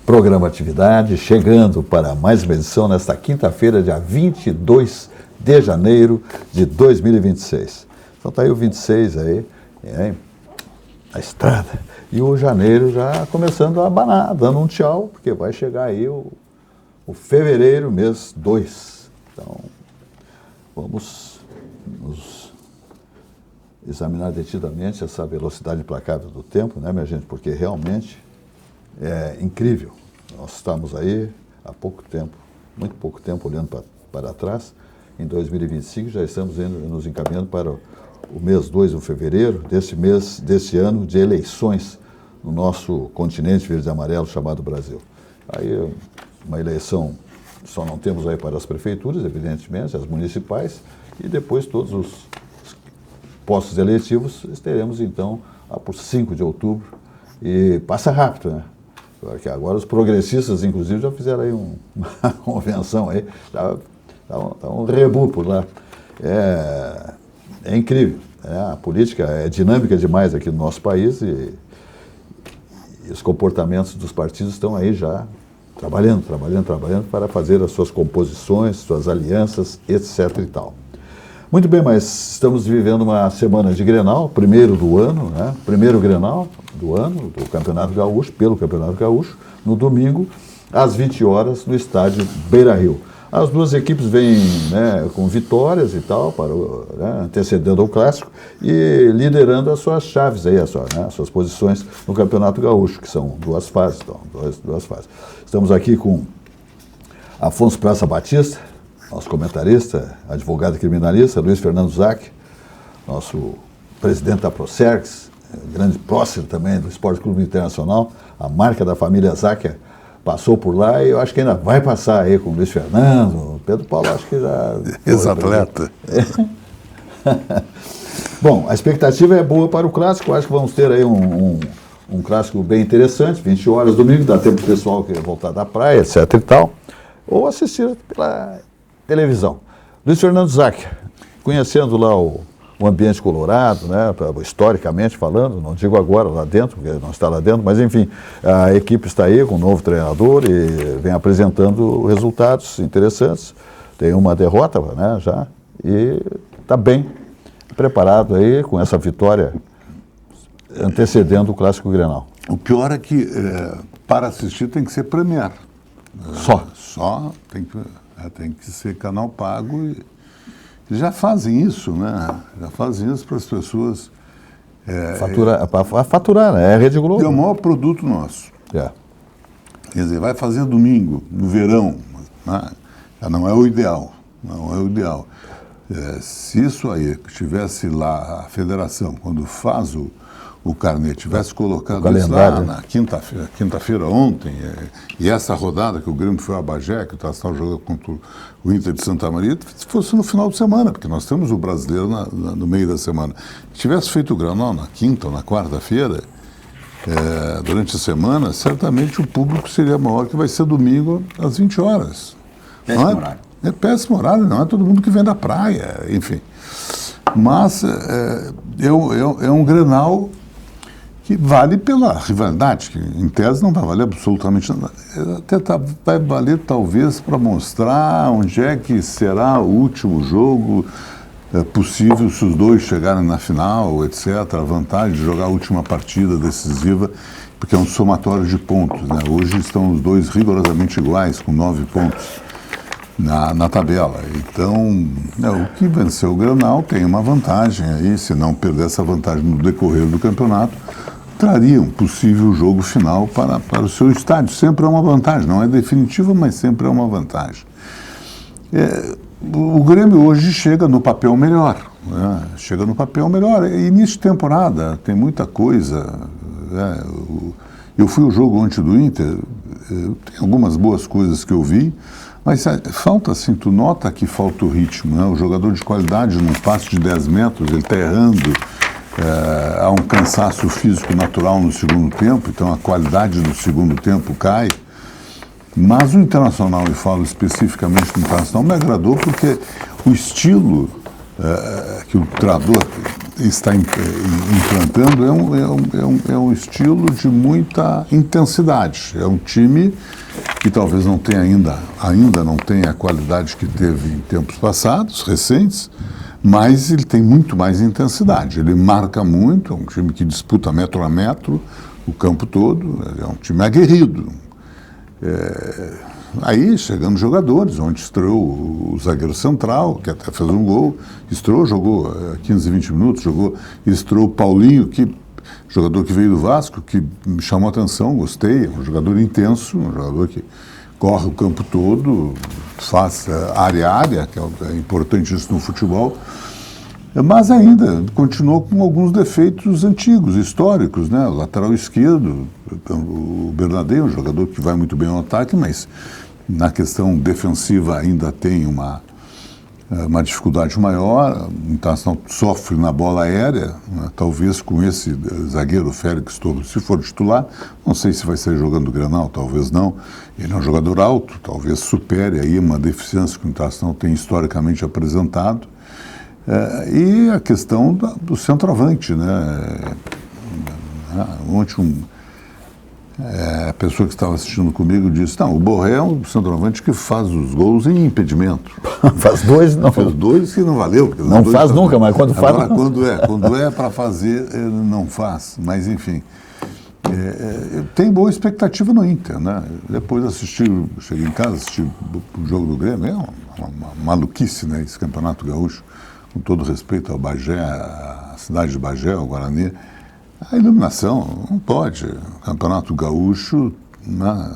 Programa Atividade, chegando para mais uma edição nesta quinta-feira, dia 22 de janeiro de 2026. Então está aí o 26 aí, a estrada. E o janeiro já começando a abanar, dando um tchau, porque vai chegar aí o fevereiro, mês 2. Então, vamos nos examinar detidamente essa velocidade implacável do tempo, né, minha gente? Porque realmente é incrível. Nós estamos aí há pouco tempo, muito pouco tempo, olhando para trás. Em 2025 já estamos nos encaminhando para o mês 2 de fevereiro, desse ano de eleições no nosso continente verde e amarelo chamado Brasil. Aí uma eleição só não temos aí para as prefeituras, evidentemente, as municipais, e depois todos os postos eletivos teremos então lá por 5 de outubro, e passa rápido, né? Porque agora os progressistas, inclusive, já fizeram aí uma convenção aí, tá um rebu por lá. É incrível, né? A política é dinâmica demais aqui no nosso país e os comportamentos dos partidos estão aí já trabalhando para fazer as suas composições, suas alianças, etc. e tal. Muito bem, mas estamos vivendo uma semana de Grenal, primeiro do ano, né? Primeiro Grenal do ano, do Campeonato Gaúcho, pelo Campeonato Gaúcho, no domingo, às 20 horas, no estádio Beira-Rio. As duas equipes vêm, né, com vitórias e tal, antecedendo ao Clássico e liderando as suas chaves, aí, as suas posições no Campeonato Gaúcho, que são duas fases. Então, duas fases. Estamos aqui com Afonso Praça Batista, nosso comentarista, advogado criminalista, Luiz Fernando Zac, nosso presidente da Procerx, grande prócer também do Esporte Clube Internacional, a marca da família Zac passou por lá e eu acho que ainda vai passar aí com o Luiz Fernando, o Pedro Paulo acho que já... Ex-atleta. Bom, a expectativa é boa para o Clássico, acho que vamos ter aí um Clássico bem interessante, 20 horas domingo, dá tempo pro pessoal que voltar da praia, etc e tal, ou assistir pela televisão. Luiz Fernando Zac, conhecendo lá o ambiente colorado, né, historicamente falando, não digo agora lá dentro, porque não está lá dentro, mas enfim, a equipe está aí com um novo treinador e vem apresentando resultados interessantes. Tem uma derrota, né, já, e está bem preparado aí com essa vitória antecedendo o Clássico Grenal. O pior é que para assistir tem que ser Premier. Só tem que ser canal pago e eles já fazem isso, né? Já fazem isso para as pessoas... Para faturar, né? É a Rede Globo. É o maior produto nosso. É. Quer dizer, vai fazer domingo, no verão, né? Já não é o ideal. Não é o ideal. Se isso aí tivesse lá, a federação, quando faz o carnê, tivesse colocado isso lá na quinta-feira ontem, e essa rodada que o Grêmio foi a Bagé, que o Tassal jogou contra o Inter de Santa Maria, se fosse no final de semana, porque nós temos o brasileiro no meio da semana. Se tivesse feito o Grenal na quinta ou na quarta-feira, durante a semana, certamente o público seria maior, que vai ser domingo às 20 horas. Péssimo horário. É péssimo horário, não é todo mundo que vem da praia, enfim. Mas é um Grenal que vale pela rivalidade, que em tese não vai valer absolutamente nada. Até vai valer talvez para mostrar onde é que será o último jogo possível se os dois chegarem na final, etc. A vantagem de jogar a última partida decisiva, porque é um somatório de pontos, né? Hoje estão os dois rigorosamente iguais, com 9 pontos na tabela. Então, o que venceu o Grenal tem uma vantagem aí, se não perder essa vantagem no decorrer do campeonato, traria um possível jogo final para o seu estádio. Sempre é uma vantagem, não é definitiva, mas sempre é uma vantagem. O Grêmio hoje chega no papel melhor, né? Chega no papel melhor. Início de temporada, tem muita coisa. Eu fui ao jogo ontem do Inter, tem algumas boas coisas que eu vi, mas falta assim, tu nota que falta o ritmo, né? O jogador de qualidade num passe de 10 metros, ele está errando. Há um cansaço físico natural no segundo tempo, então a qualidade do segundo tempo cai. Mas o Internacional, e falo especificamente do Internacional, me agradou porque o estilo que o treinador está implantando é um estilo de muita intensidade. É um time que talvez não tenha ainda não tenha a qualidade que teve em tempos passados, recentes, mas ele tem muito mais intensidade. Ele marca muito, é um time que disputa metro a metro o campo todo, é um time aguerrido. Aí, chegando jogadores, onde estreou o zagueiro central, que até fez um gol, jogou 15, 20 minutos, estreou o Paulinho, jogador que veio do Vasco, que me chamou a atenção, gostei, um jogador intenso, um jogador que corre o campo todo, faz área a área, que é importante isso no futebol, mas ainda continuou com alguns defeitos antigos, históricos, né? O lateral esquerdo, o Bernardinho, um jogador que vai muito bem ao ataque, mas na questão defensiva ainda tem uma dificuldade maior. O Internacional sofre na bola aérea, né? Talvez com esse zagueiro Félix Torres, se for titular, não sei se vai ser jogando o Grenal, talvez não. Ele é um jogador alto, talvez supere aí uma deficiência que o Internacional tem historicamente apresentado. E a questão do centroavante, né? Ontem a pessoa que estava assistindo comigo disse, não, o Borré é um centroavante que faz os gols em impedimento. Faz dois, não. Fez dois que não valeu. Não faz nunca, mas quando faz... Agora, quando é para fazer, ele não faz. Mas, enfim, tem boa expectativa no Inter, né? Depois cheguei em casa, assisti o jogo do Grêmio, é uma maluquice, né, esse Campeonato Gaúcho, com todo respeito ao Bagé, a cidade de Bagé, ao Guarani. A iluminação, não pode. Campeonato Gaúcho, né,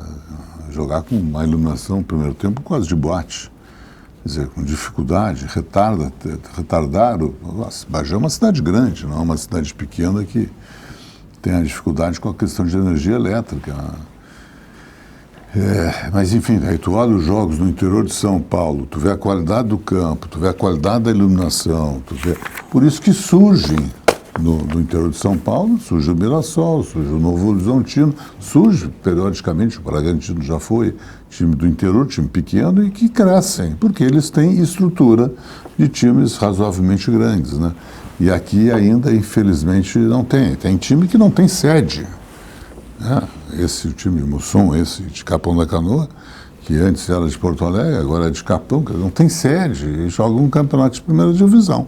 jogar com uma iluminação no primeiro tempo quase de boate. Quer dizer, com dificuldade, retardar. Nossa, Bagé é uma cidade grande, não é uma cidade pequena que tem a dificuldade com a questão de energia elétrica. Mas, enfim, aí tu olha os jogos no interior de São Paulo, tu vê a qualidade do campo, tu vê a qualidade da iluminação, por isso que surgem no interior de São Paulo, surge o Mirassol, surge o Novo Horizontino, surge periodicamente, o Bragantino já foi time do interior, time pequeno, e que crescem, porque eles têm estrutura de times razoavelmente grandes, né? E aqui ainda, infelizmente, não tem. Tem time que não tem sede. Esse o time de Mussum, esse de Capão da Canoa, que antes era de Porto Alegre, agora é de Capão, não tem sede, e joga um campeonato de primeira divisão.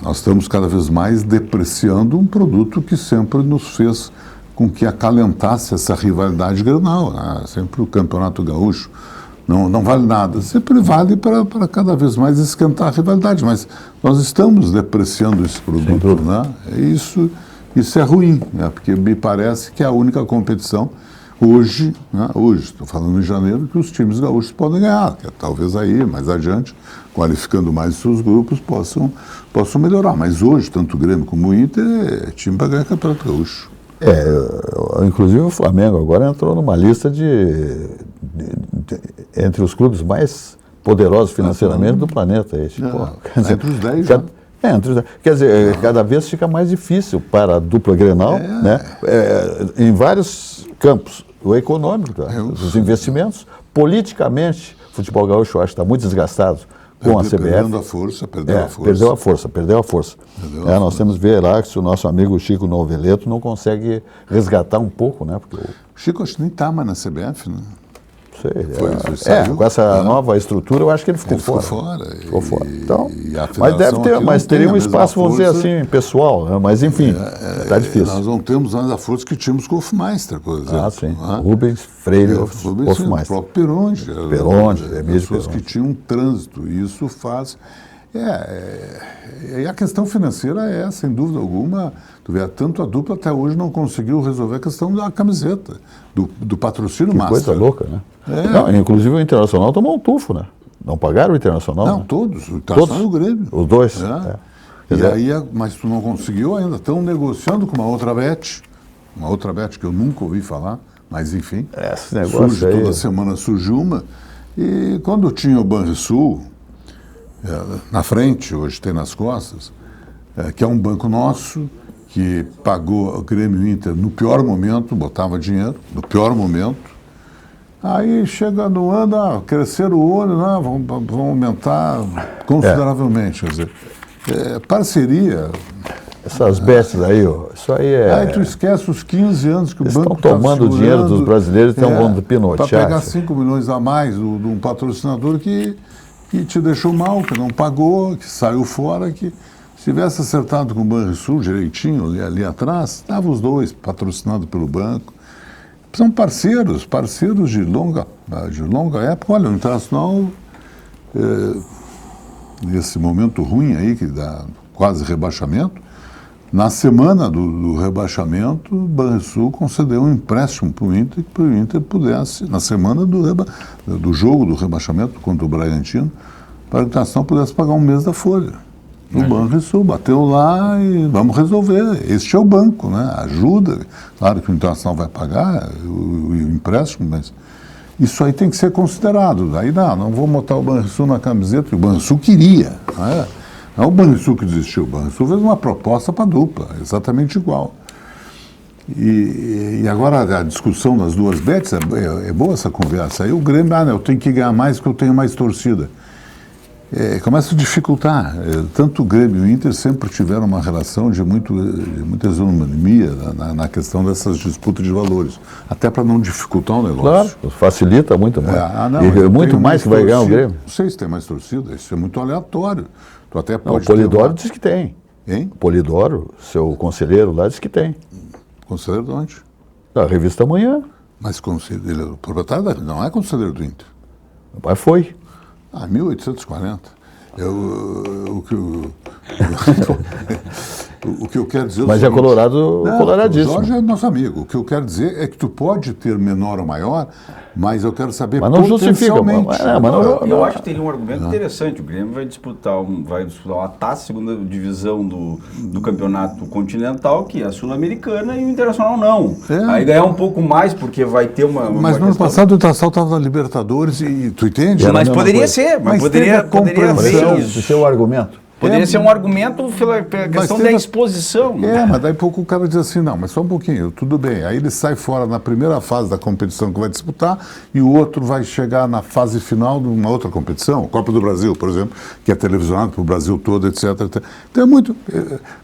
Nós estamos cada vez mais depreciando um produto que sempre nos fez com que acalentasse essa rivalidade Grenal, né? Sempre o Campeonato Gaúcho não vale nada, sempre vale para cada vez mais esquentar a rivalidade, mas nós estamos depreciando esse produto, né? Isso é ruim, né? Porque me parece que é a única competição hoje, estou falando em janeiro, que os times gaúchos podem ganhar, que talvez aí, mais adiante, qualificando mais os seus grupos, possam melhorar. Mas hoje, tanto o Grêmio como o Inter, é time para ganhar Campeonato Gaúcho. Inclusive o Flamengo agora entrou numa lista entre os clubes mais poderosos financeiramente do planeta. Entre os 10, né? Entre os 10. Quer dizer, cada vez fica mais difícil para a dupla Grenal, né? Em vários campos. O econômico, os investimentos, politicamente, o futebol gaúcho, eu acho que está muito desgastado com a CBF. Perdeu a força. Nós temos que ver lá que se o nosso amigo Chico Noveleto não consegue resgatar um pouco, né? Porque o Chico acho que nem está mais na CBF, né? Com essa nova estrutura, eu acho que ele ficou fora. Ficou fora. Então, mas teria um espaço, vamos dizer assim, pessoal, né? Mas enfim, está difícil. Nós não temos mais a força que tínhamos com o Hofmeister, por exemplo. Sim. Rubens Freire, Hofmeister. O próprio Peronde. Pessoas que tinham um trânsito, e isso faz... E a questão financeira sem dúvida alguma, tu vê, tanto a dupla até hoje não conseguiu resolver a questão da camiseta, do patrocínio master. Coisa louca, né? Inclusive o Internacional tomou um tufo, né? Não pagaram o Internacional? Não, todos. O Internacional e o Grêmio. Os dois. Mas tu não conseguiu ainda. Estão negociando com uma outra bet que eu nunca ouvi falar, mas enfim. Esse negócio toda semana surge uma. E quando tinha o Banrisul na frente, hoje tem nas costas, que é um banco nosso, que pagou o Grêmio Inter no pior momento, botava dinheiro, no pior momento. Aí chega no ano, crescer o olho, vão aumentar consideravelmente. Quer dizer, parceria. Essas bestas aí, ó, isso aí Aí tu esquece os 15 anos que o eles banco estão tomando o dinheiro dos brasileiros e estão vão pinotear. Para pegar 5 milhões a mais de um patrocinador que te deixou mal, que não pagou, que saiu fora, que se tivesse acertado com o Banrisul direitinho ali atrás, estavam os dois patrocinados pelo banco. São parceiros de longa época. Olha, o Internacional, nesse momento ruim aí, que dá quase rebaixamento, na semana do rebaixamento, o Banrisul concedeu um empréstimo para o Inter, que o Inter pudesse, na semana do jogo do rebaixamento contra o Bragantino, para que o Internacional pudesse pagar um mês da folha. O Banrisul bateu lá e vamos resolver. Este é o banco, né? Ajuda. Claro que o Internacional vai pagar o empréstimo, mas isso aí tem que ser considerado. Aí não vou botar o Banrisul na camiseta, que o Banrisul queria. Não é o Banrisul que desistiu. O Banrisul fez uma proposta para a dupla, exatamente igual. E agora a discussão das duas bets, é boa essa conversa. Aí o Grêmio, eu tenho que ganhar mais porque eu tenho mais torcida. Começa a dificultar. Tanto o Grêmio e o Inter sempre tiveram uma relação de muita isonomia na questão dessas disputas de valores. Até para não dificultar o negócio. Claro, facilita muito mais. E muito mais que vai ganhar o Grêmio. Não sei se tem mais torcida, isso é muito aleatório. Tu até pode o Polidoro diz que tem. Hein? O Polidoro, seu conselheiro lá, diz que tem. Conselheiro de onde? Da revista Amanhã. Mas conselheiro, proprietário não é conselheiro do Inter. Meu pai foi. 1840. O que eu quero dizer... Mas é coloradíssimo. O Jorge é nosso amigo. O que eu quero dizer é que tu pode ter menor ou maior, mas eu quero saber potencialmente. Eu acho que teria um argumento interessante. O Grêmio vai disputar uma taça, segunda divisão do campeonato continental, que é a Sul-Americana, e o Internacional não. Aí ganhar um pouco mais, porque vai ter uma mas no ano passado o Internacional estava na Libertadores e tu entende? Mas poderia ser. Mas poderia ser isso. Esse é o argumento. Poderia ser um argumento pela questão da exposição. Mas daí pouco o cara diz assim, não, mas só um pouquinho, tudo bem. Aí ele sai fora na primeira fase da competição que vai disputar e o outro vai chegar na fase final de uma outra competição, Copa do Brasil, por exemplo, que é televisionado para o Brasil todo, etc. Então é muito...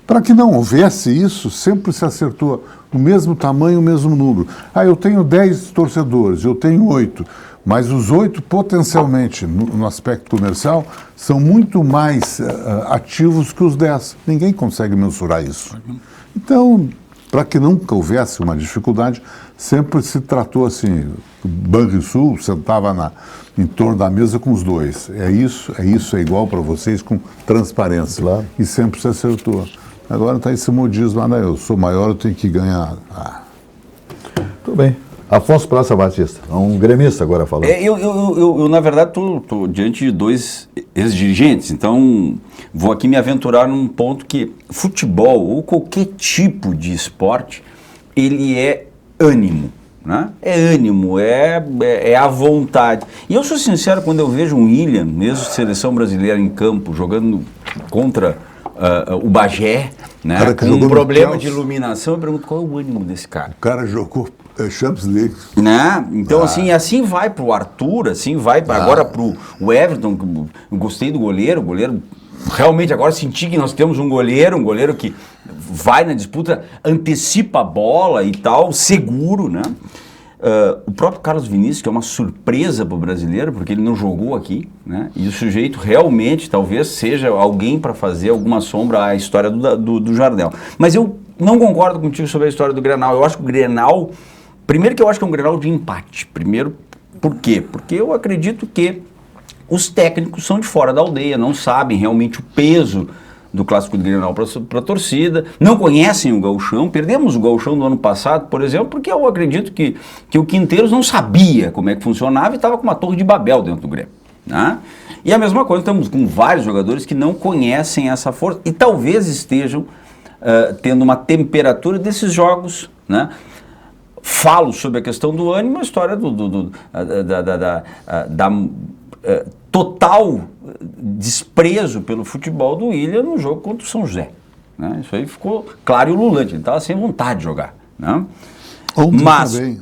Para que não houvesse isso, sempre se acertou o mesmo tamanho, o mesmo número. Eu tenho 10 torcedores, eu tenho 8. Mas os 8, potencialmente, no aspecto comercial, são muito mais ativos que os 10. Ninguém consegue mensurar isso. Então, para que nunca houvesse uma dificuldade, sempre se tratou assim, o Banrisul sentava em torno da mesa com os dois. É isso, é igual para vocês, com transparência. Claro. E sempre se acertou. Agora está esse modismo, eu sou maior, eu tenho que ganhar. Tudo bem. Afonso Praça Batista, um gremista agora falando. Eu na verdade, estou diante de dois ex-dirigentes, então vou aqui me aventurar num ponto que futebol ou qualquer tipo de esporte, ele é ânimo, né? É ânimo, é a vontade. E eu sou sincero, quando eu vejo um William, mesmo seleção brasileira em campo, jogando contra o Bagé, né? Com um problema de iluminação, eu pergunto qual é o ânimo desse cara. O cara jogou Champions League. Né? Então, assim vai pro Arthur, assim vai agora pro Everton. Eu gostei do goleiro, realmente agora senti que nós temos um goleiro que vai na disputa, antecipa a bola e tal, seguro, né? O próprio Carlos Vinícius, que é uma surpresa para o brasileiro, porque ele não jogou aqui, né? E o sujeito realmente talvez seja alguém para fazer alguma sombra à história do Jardel. Mas eu não concordo contigo sobre a história do Grenal. Eu acho que o Grenal... Primeiro que eu acho que é um Grenal de empate. Primeiro, por quê? Porque eu acredito que os técnicos são de fora da aldeia, não sabem realmente o peso do clássico de Grenal para a torcida, não conhecem o gauchão. Perdemos o gauchão do ano passado, por exemplo, porque eu acredito que o Quinteiros não sabia como é que funcionava e estava com uma torre de Babel dentro do Grêmio, né? E a mesma coisa, estamos com vários jogadores que não conhecem essa força e talvez estejam tendo uma temperatura desses jogos, né? Falo sobre a questão do ânimo, a história da total desprezo pelo futebol do William no jogo contra o São José, né? Isso aí ficou claro e ululante, ele estava sem vontade de jogar, né?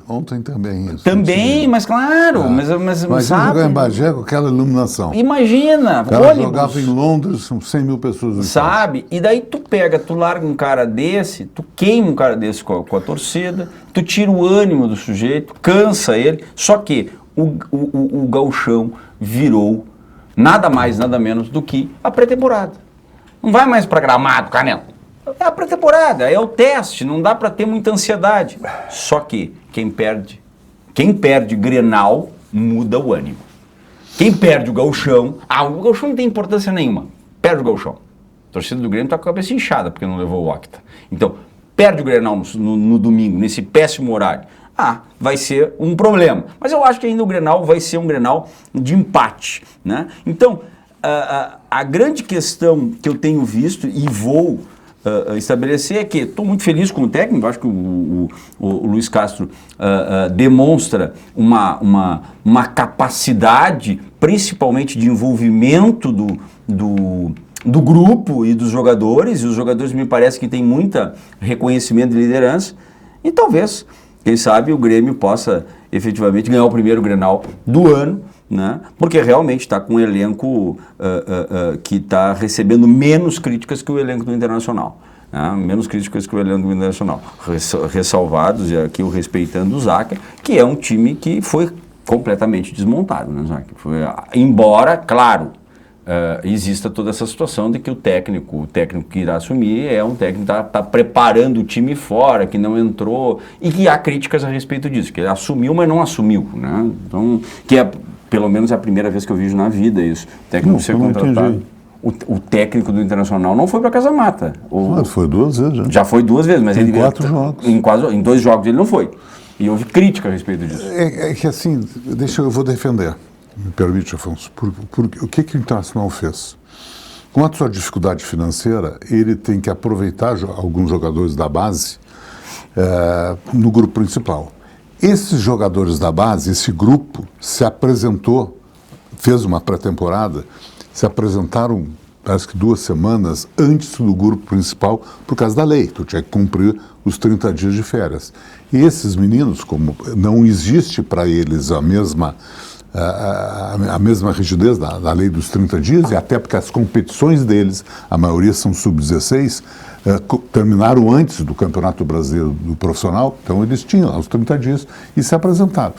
Ontem também isso. Também, mas claro, mas sabe... jogar em Bagé com aquela iluminação. Imagina, o cara jogava em Londres, são 100 mil pessoas no sabe? E daí tu larga um cara desse, tu queima um cara desse com a torcida, tu tira o ânimo do sujeito, cansa ele, só que o gauchão virou nada mais, nada menos do que a pré-temporada. Não vai mais para Gramado, Canela. É a pré-temporada, é o teste, não dá para ter muita ansiedade. Só que quem perde Grenal muda o ânimo. Quem perde o gauchão, o gauchão não tem importância nenhuma, perde o gauchão. A torcida do Grêmio está com a cabeça inchada porque não levou o Octa. Então, perde o Grenal no domingo, nesse péssimo horário. Vai ser um problema. Mas eu acho que ainda o Grenal vai ser um Grenal de empate, né? Então, a grande questão que eu tenho visto e vou estabelecer é que estou muito feliz com o técnico, acho que o Luiz Castro demonstra uma capacidade, principalmente de envolvimento do grupo e dos jogadores, e os jogadores me parece que têm muito reconhecimento de liderança, e talvez, quem sabe, o Grêmio possa efetivamente ganhar o primeiro Grenal do ano, né? Porque realmente está com um elenco que está recebendo menos críticas que o elenco do Internacional. Né? Menos críticas que o elenco do Internacional. Ressalvados, e aqui eu respeitando o Zaca, que é um time que foi completamente desmontado, né, Zaca? Embora, claro, exista toda essa situação de que o técnico que irá assumir é um técnico que está preparando o time fora, que não entrou, e que há críticas a respeito disso, que ele assumiu, mas não assumiu, né? Então, que é, pelo menos, a primeira vez que eu vejo na vida isso. O técnico ser contratado. O técnico do Internacional não foi para Casa Mata. Foi 2 vezes. Já foi 2 vezes, mas em 4 jogos. Em 2 jogos ele não foi. E houve crítica a respeito disso. É que assim, eu vou defender. Me permite, Afonso, o que o Internacional fez? Com a sua dificuldade financeira, ele tem que aproveitar alguns jogadores da base no grupo principal. Esses jogadores da base, esse grupo, se apresentou, fez uma pré-temporada, se apresentaram, parece que 2 semanas antes do grupo principal, por causa da lei. Tu tinha que cumprir os 30 dias de férias. E esses meninos, como não existe para eles a mesma rigidez da lei dos 30 dias, e até porque as competições deles, a maioria são sub-16, terminaram antes do Campeonato Brasileiro do Profissional, então eles tinham lá os 30 dias e se apresentaram.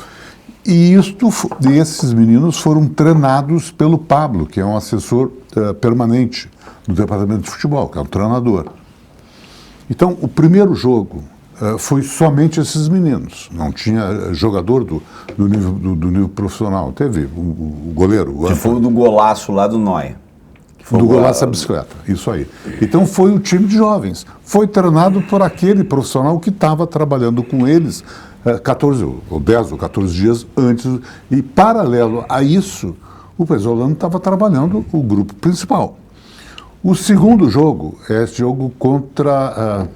E esses meninos foram treinados pelo Pablo, que é um assessor permanente do Departamento de Futebol, que é um treinador. Então, o primeiro jogo foi somente esses meninos, não tinha jogador do nível profissional. Teve o goleiro. Que foi o do golaço lá do Noia. Do golaço da bicicleta, isso aí. Então foi o time de jovens. Foi treinado por aquele profissional que estava trabalhando com eles 10 ou 14 dias antes. E paralelo a isso, o Pesolano estava trabalhando o grupo principal. O segundo jogo é esse jogo contra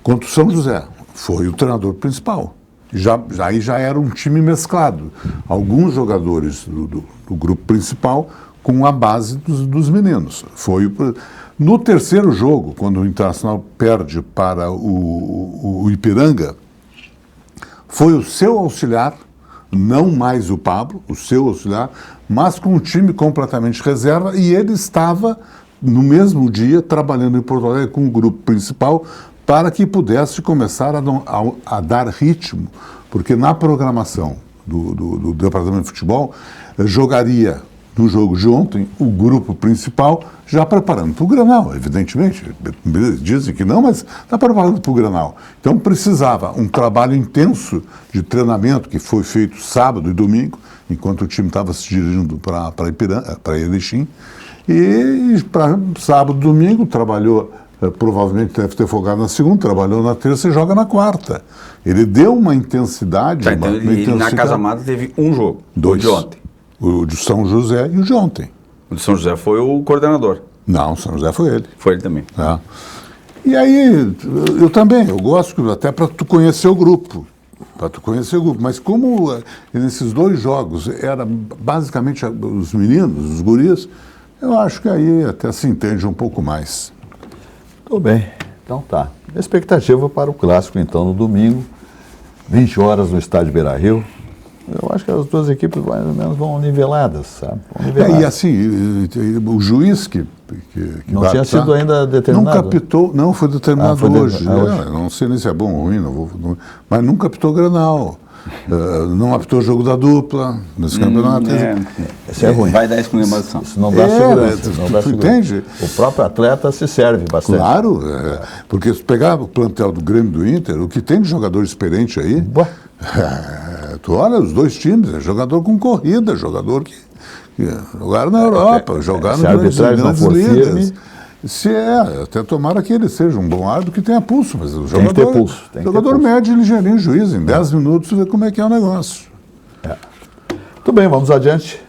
o São José. Foi o treinador principal. Aí já era um time mesclado. Alguns jogadores do grupo principal com a base dos meninos. No terceiro jogo, quando o Internacional perde para o Ipiranga, foi o seu auxiliar, não mais o Pablo, o seu auxiliar, mas com um time completamente reserva, e ele estava, no mesmo dia, trabalhando em Porto Alegre com o grupo principal para que pudesse começar a dar ritmo, porque na programação do Departamento de Futebol, jogaria no jogo de ontem o grupo principal já preparando para o Grenal, evidentemente. Dizem que não, mas está preparando para o Grenal. Então precisava um trabalho intenso de treinamento que foi feito sábado e domingo, enquanto o time estava se dirigindo para Erechim. E para sábado e domingo trabalhou, provavelmente deve ter folgado na segunda, trabalhou na terça e joga na quarta. Ele deu uma intensidade. Então ele na Casa Mata teve um jogo, 2 de ontem. O de São José e o de ontem. O de São José foi o coordenador. Não, o São José foi ele. Foi ele também. É. E aí, eu gosto até para tu conhecer o grupo. Mas como nesses 2 jogos era basicamente os meninos, os guris, eu acho que aí até se entende um pouco mais. Tudo bem. Então tá. Expectativa para o clássico, então, no domingo, 20 horas no estádio Beira-Rio. Eu acho que as duas equipes mais ou menos vão niveladas, sabe? E assim, o juiz que não tinha sido ainda determinado. Nunca apitou, não, foi determinado hoje. Não sei nem se é bom ou ruim, mas nunca apitou Grenal. Não apitou o jogo da dupla nesse campeonato. Isso é ruim. Vai dar exclamação. Isso não dá segurança. Não dá segurança. Entende? O próprio atleta se serve bastante. Claro, porque se pegar o plantel do Grêmio e do Inter, o que tem de jogador experiente aí, tu olha os dois times, é jogador com corrida, jogador que jogaram na Europa, jogaram nas grandes ligas. Se até tomara que ele seja um bom árbitro que tenha pulso, mas o jogador, tem que ter pulso. O jogador mede ligeirinho o juiz, em 10 minutos vê como é que é o negócio. Tudo bem, vamos adiante.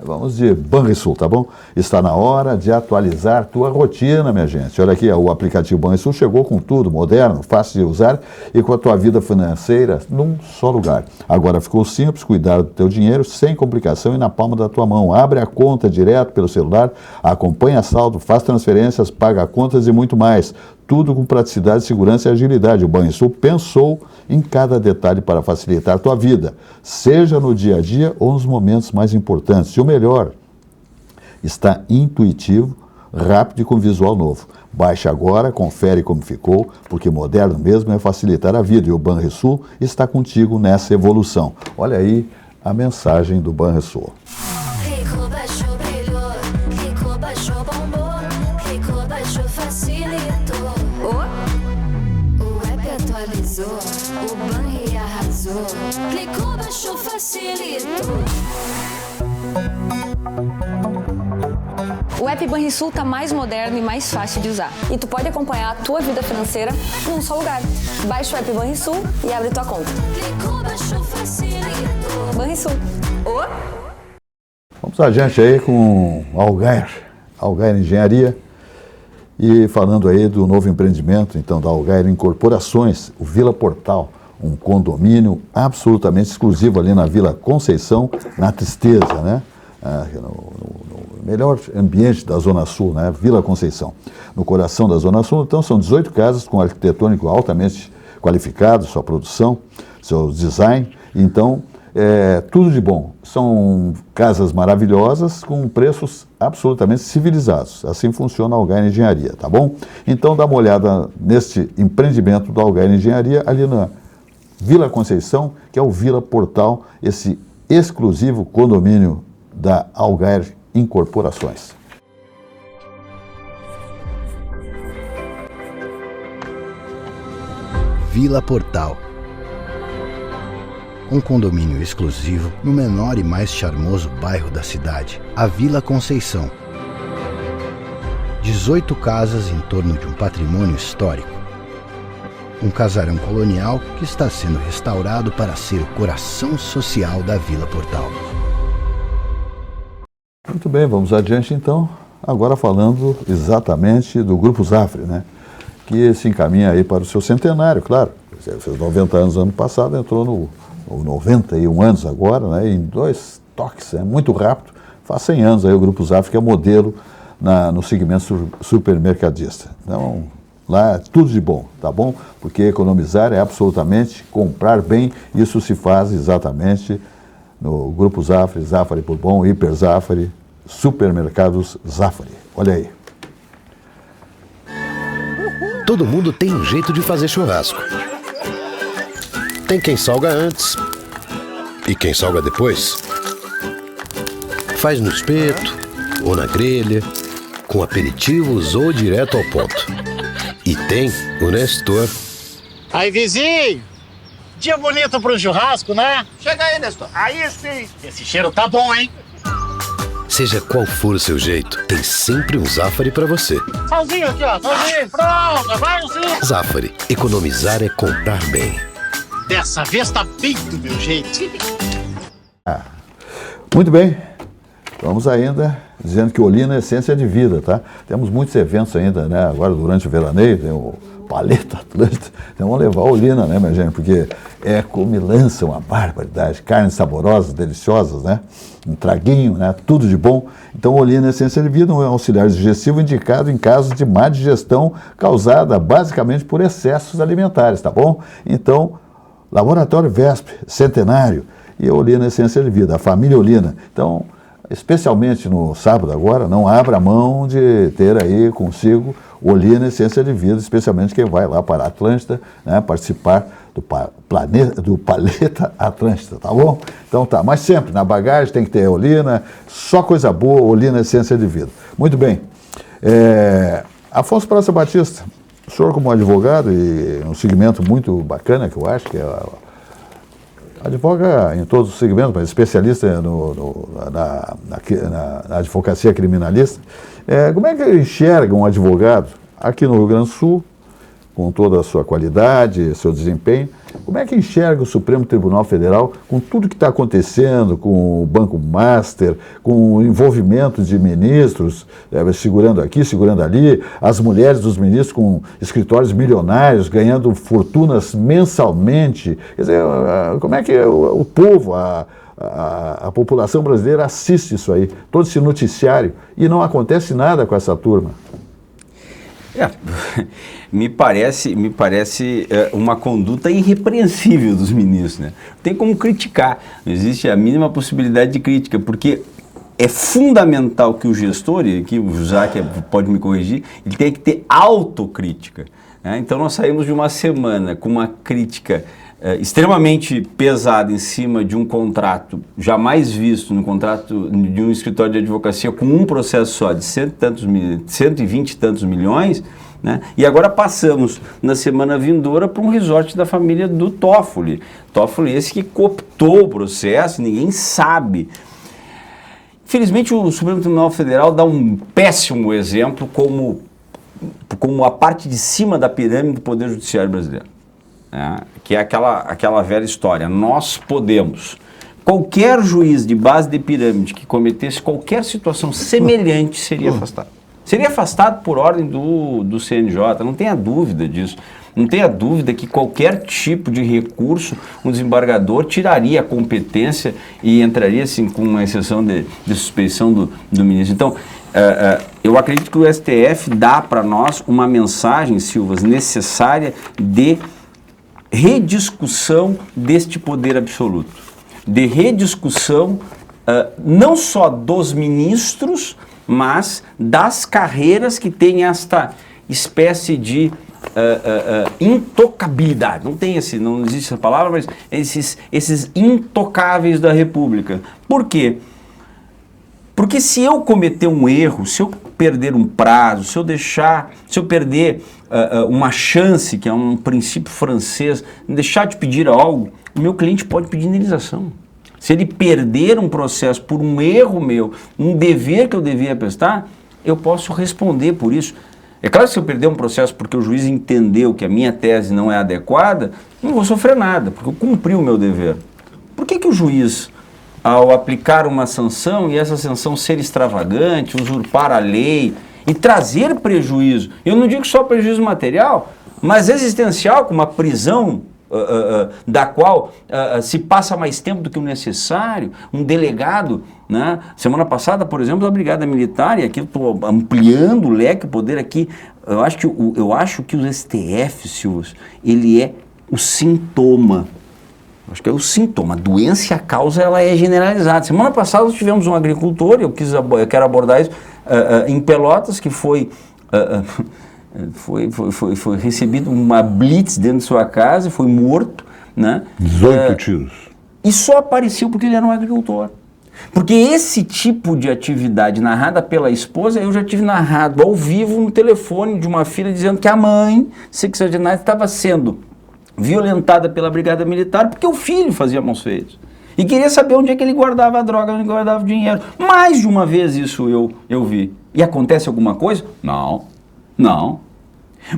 Vamos de Banrisul, tá bom? Está na hora de atualizar tua rotina, minha gente. Olha aqui, o aplicativo Banrisul chegou com tudo, moderno, fácil de usar e com a tua vida financeira num só lugar. Agora ficou simples cuidar do teu dinheiro sem complicação e na palma da tua mão. Abre a conta direto pelo celular, acompanha saldo, faz transferências, paga contas e muito mais. Tudo com praticidade, segurança e agilidade. O Banrisul pensou em cada detalhe para facilitar a tua vida, seja no dia a dia ou nos momentos mais importantes. E o melhor, está intuitivo, rápido e com visual novo. Baixe agora, confere como ficou, porque moderno mesmo é facilitar a vida. E o Banrisul está contigo nessa evolução. Olha aí a mensagem do Banrisul. Rico baixou, brilhou, Rico baixou, bombou, Rico baixou, facilitou. O app atualizou, o Banri arrasou, clicou, baixou, facilitou. O app Banrisul tá mais moderno e mais fácil de usar. E tu pode acompanhar a tua vida financeira num só lugar. Baixa o app Banrisul e abre tua conta. Clicou, baixou, facilitou. Banrisul. Vamos adiante aí com Algair Engenharia. E falando aí do novo empreendimento, então, da Algair Incorporações, o Vila Portal, um condomínio absolutamente exclusivo ali na Vila Conceição, na Tristeza, né? No melhor ambiente da Zona Sul, né? Vila Conceição. No coração da Zona Sul, então, são 18 casas com arquitetônico altamente qualificado, sua produção, seu design. Então, tudo de bom. São casas maravilhosas com preços absolutamente civilizados. Assim funciona a Algair Engenharia, tá bom? Então, dá uma olhada neste empreendimento da Algair Engenharia ali na Vila Conceição, que é o Vila Portal, esse exclusivo condomínio da Algair Incorporações. Vila Portal. Um condomínio exclusivo no menor e mais charmoso bairro da cidade, a Vila Conceição. 18 casas em torno de um patrimônio histórico. Um casarão colonial que está sendo restaurado para ser o coração social da Vila Portal. Muito bem, vamos adiante então, agora falando exatamente do Grupo Zafre, né? Que se encaminha aí para o seu centenário, claro. Fez 90 anos ano passado, entrou no 91 anos agora, né? Em 2 toques, muito rápido. Faz 100 anos aí o Grupo Zafre, que é modelo no segmento supermercadista. Então, lá é tudo de bom, tá bom? Porque economizar é absolutamente comprar bem, isso se faz exatamente no Grupo Zafre, Zafari por Bom, Hiper Zafari, Supermercados Zafari. Olha aí. Todo mundo tem um jeito de fazer churrasco. Tem quem salga antes e quem salga depois. Faz no espeto ou na grelha, com aperitivos ou direto ao ponto. E tem o Nestor. Aí, vizinho! Dia bonito pro churrasco, né? Chega aí, Nestor. Aí sim! Esse cheiro tá bom, hein? Seja qual for o seu jeito, tem sempre um Zafari pra você. Salzinho aqui, ó. Salzinho. Pronto, vai sim. Zafari. Economizar é comprar bem. Dessa vez tá bem do meu jeito. Muito bem. Vamos ainda dizendo que Olina é essência de vida, tá? Temos muitos eventos ainda, né? Agora durante o veraneio, tem o Paleta Atlântica, Então vamos levar a Olina, né, minha gente? Porque é comilança, uma barbaridade. Carnes saborosas, deliciosas, né? Um traguinho, né? Tudo de bom. Então, Olina Essência de Vida é um auxiliar digestivo indicado em casos de má digestão causada basicamente por excessos alimentares, tá bom? Então, Laboratório VESP, Centenário e a Olina Essência de Vida, a família Olina. Então, especialmente no sábado agora, não abra mão de ter aí consigo Olina Essência de Vida, especialmente quem vai lá para a Atlântida, né, participar do Paleta Atlântida, tá bom? Então tá, mas sempre na bagagem tem que ter Olina, só coisa boa, Olina Essência de Vida. Muito bem. Afonso Praça Batista, o senhor como advogado e um segmento muito bacana que eu acho que é advoga em todos os segmentos, mas especialista na advocacia criminalista. Como é que enxerga um advogado aqui no Rio Grande do Sul, com toda a sua qualidade, seu desempenho, como é que enxerga o Supremo Tribunal Federal com tudo que está acontecendo, com o Banco Master, com o envolvimento de ministros, segurando aqui, segurando ali, as mulheres dos ministros com escritórios milionários, ganhando fortunas mensalmente. Quer dizer, como é que o povo, a população brasileira assiste isso aí, todo esse noticiário, e não acontece nada com essa turma? Me parece uma conduta irrepreensível dos ministros, né? Não tem como criticar, não existe a mínima possibilidade de crítica, porque é fundamental que o gestor, e aqui o Zac pode me corrigir, ele tem que ter autocrítica, né? Então nós saímos de uma semana com uma crítica extremamente pesada em cima de um contrato jamais visto, no contrato de um escritório de advocacia com um processo só de 120 e tantos milhões, né? E agora passamos na semana vindoura para um resort da família do Toffoli. Toffoli esse que cooptou o processo, ninguém sabe. Infelizmente o Supremo Tribunal Federal dá um péssimo exemplo como a parte de cima da pirâmide do Poder Judiciário brasileiro. Que é aquela velha história, nós podemos. Qualquer juiz de base de pirâmide que cometesse qualquer situação semelhante seria afastado. Seria afastado por ordem do CNJ, não tenha dúvida disso. Não tenha dúvida que qualquer tipo de recurso, um desembargador tiraria a competência e entraria assim, com uma exceção de suspeição do ministro. Então, eu acredito que o STF dá para nós uma mensagem, Silvas, necessária de rediscussão deste poder absoluto, de rediscussão não só dos ministros, mas das carreiras que têm esta espécie de intocabilidade. Não existe essa palavra, mas esses intocáveis da República. Por quê? Porque se eu cometer um erro, se eu perder um prazo, se eu perder uma chance, que é um princípio francês, deixar de pedir algo, o meu cliente pode pedir indenização. Se ele perder um processo por um erro meu, um dever que eu devia prestar, eu posso responder por isso. É claro que se eu perder um processo porque o juiz entendeu que a minha tese não é adequada, não vou sofrer nada, porque eu cumpri o meu dever. Por que o juiz, ao aplicar uma sanção e essa sanção ser extravagante, usurpar a lei e trazer prejuízo, eu não digo só prejuízo material, mas existencial, como a prisão da qual se passa mais tempo do que o necessário, um delegado, né? Semana passada, por exemplo, a Brigada Militar, e aqui eu estou ampliando o leque, o poder aqui, eu acho que o STF, Silvio, ele é o sintoma. Acho que é o sintoma. A doença e a causa, ela é generalizada. Semana passada nós tivemos um agricultor, eu quero abordar isso, em Pelotas, que foi recebido uma blitz dentro de sua casa, foi morto, né? 18 tiros. E só apareceu porque ele era um agricultor. Porque esse tipo de atividade narrada pela esposa, eu já tive narrado ao vivo no telefone de uma filha dizendo que a mãe sexagenária estava sendo violentada pela Brigada Militar porque o filho fazia maus feitos. E queria saber onde é que ele guardava a droga, onde ele guardava o dinheiro. Mais de uma vez isso eu vi. E acontece alguma coisa? Não.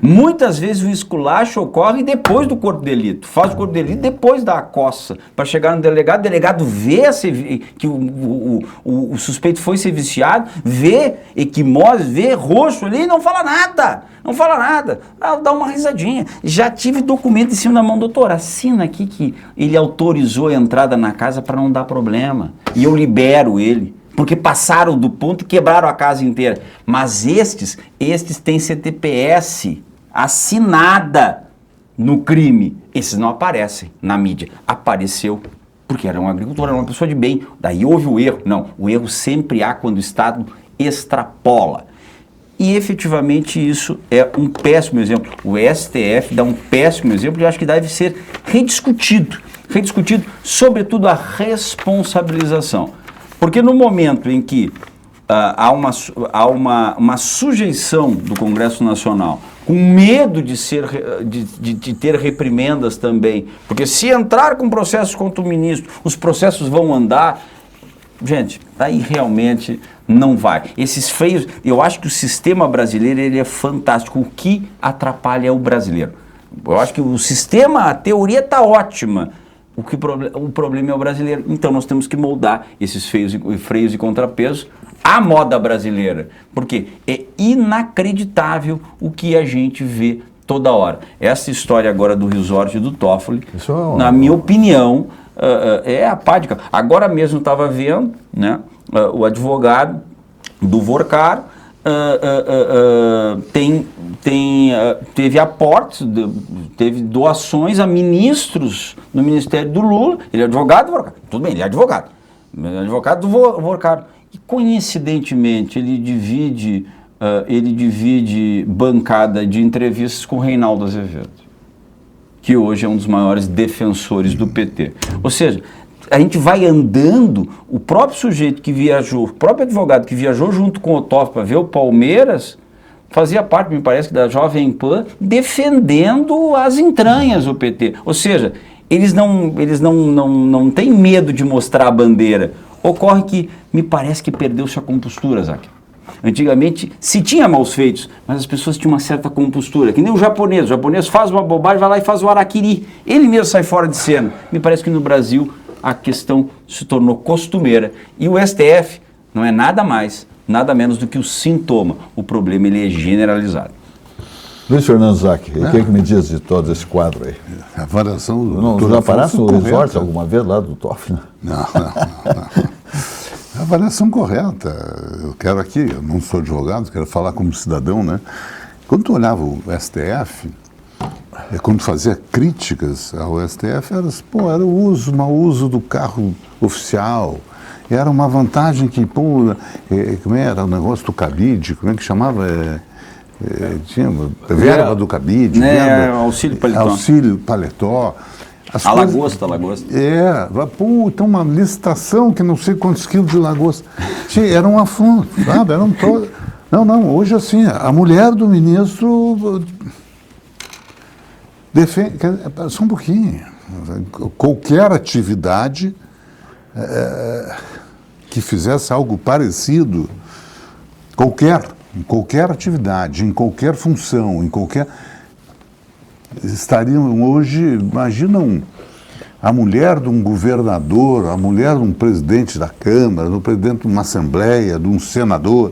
Muitas vezes o esculacho ocorre depois do corpo de delito. Faz o corpo de delito depois da acossa. Para chegar no delegado, o delegado vê que o suspeito foi ser viciado, vê equimose, vê roxo ali e não fala nada. Não fala nada. Dá uma risadinha. Já tive documento em cima da mão, doutor, assina aqui que ele autorizou a entrada na casa para não dar problema. E eu libero ele. Porque passaram do ponto e quebraram a casa inteira. Mas estes têm CTPS assinada no crime. Esses não aparecem na mídia. Apareceu porque era um agricultor, era uma pessoa de bem. Daí houve o erro. Não, o erro sempre há quando o Estado extrapola. E efetivamente isso é um péssimo exemplo. O STF dá um péssimo exemplo e acho que deve ser rediscutido. Rediscutido, sobretudo, a responsabilização. Porque no momento em que há uma sujeição do Congresso Nacional, com medo de ter reprimendas também, porque se entrar com processos contra o ministro, os processos vão andar, gente, aí realmente não vai. Esses freios, eu acho que o sistema brasileiro ele é fantástico, o que atrapalha é o brasileiro. Eu acho que o sistema, a teoria está ótima, o problema é o brasileiro. Então nós temos que moldar esses freios e contrapesos à moda brasileira, porque é inacreditável o que a gente vê toda hora. Essa história agora do resort e do Toffoli, na minha opinião, é apática. Agora mesmo estava vendo, né, o advogado do Vorcar teve aportes, teve doações a ministros no Ministério do Lula. Ele é advogado do Vorcar. Tudo bem, ele é advogado. Advogado do Vorcar. E coincidentemente ele divide bancada de entrevistas com o Reinaldo Azevedo, que hoje é um dos maiores defensores do PT. Ou seja, a gente vai andando, o próprio sujeito que viajou, o próprio advogado que viajou junto com o Toffoli para ver o Palmeiras, fazia parte, me parece, da Jovem Pan, defendendo as entranhas do PT. Ou seja, eles não têm medo de mostrar a bandeira. Ocorre que me parece que perdeu-se a compostura, Zac. Antigamente se tinha maus feitos, mas as pessoas tinham uma certa compostura, que nem o japonês faz uma bobagem, vai lá e faz o harakiri, ele mesmo sai fora de cena. Me parece que no Brasil a questão se tornou costumeira e o STF não é nada mais, nada menos do que o sintoma. O problema ele é generalizado. Luiz Fernando Zac, o que me diz de todo esse quadro aí? A avaliação do Não já parasse no resort alguma vez lá do Toffoli? Não. A avaliação correta. Eu quero aqui, eu não sou advogado, quero falar como cidadão, né? Quando tu olhava o STF, quando fazia críticas ao STF, era o mau uso do carro oficial, era uma vantagem que, como era o negócio do cabide, como é que chamava? Tinha verba do cabide, auxílio paletó. Auxílio paletó. A lagosta. Então uma licitação que não sei quantos quilos de lagosta. Era um afronto, sabe? Não, hoje assim, a mulher do ministro defende, só um pouquinho, qualquer atividade que fizesse algo parecido, em qualquer atividade, em qualquer função, estariam hoje, imaginam a mulher de um governador, a mulher de um presidente da Câmara, do presidente de uma Assembleia, de um senador,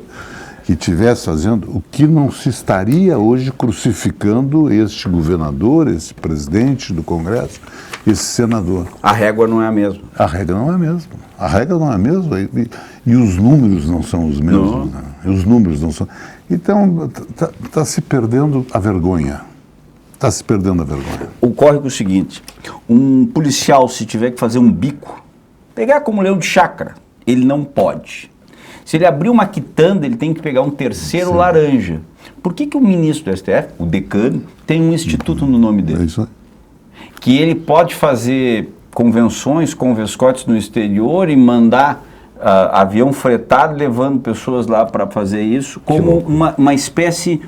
que estivesse fazendo, o que não se estaria hoje crucificando este governador, esse presidente do Congresso, esse senador. A régua não é a mesma. A regra não é a mesma. E os números não são os mesmos. Né? Os números não são. Então, está se perdendo a vergonha. Ocorre o seguinte, um policial, se tiver que fazer um bico, pegar como leão de chácara, ele não pode. Se ele abrir uma quitanda, ele tem que pegar um terceiro laranja. Por que o ministro do STF, o decano, tem um instituto no nome dele? É isso aí. Que ele pode fazer convenções com vescotes no exterior e mandar avião fretado levando pessoas lá para fazer isso, como uma espécie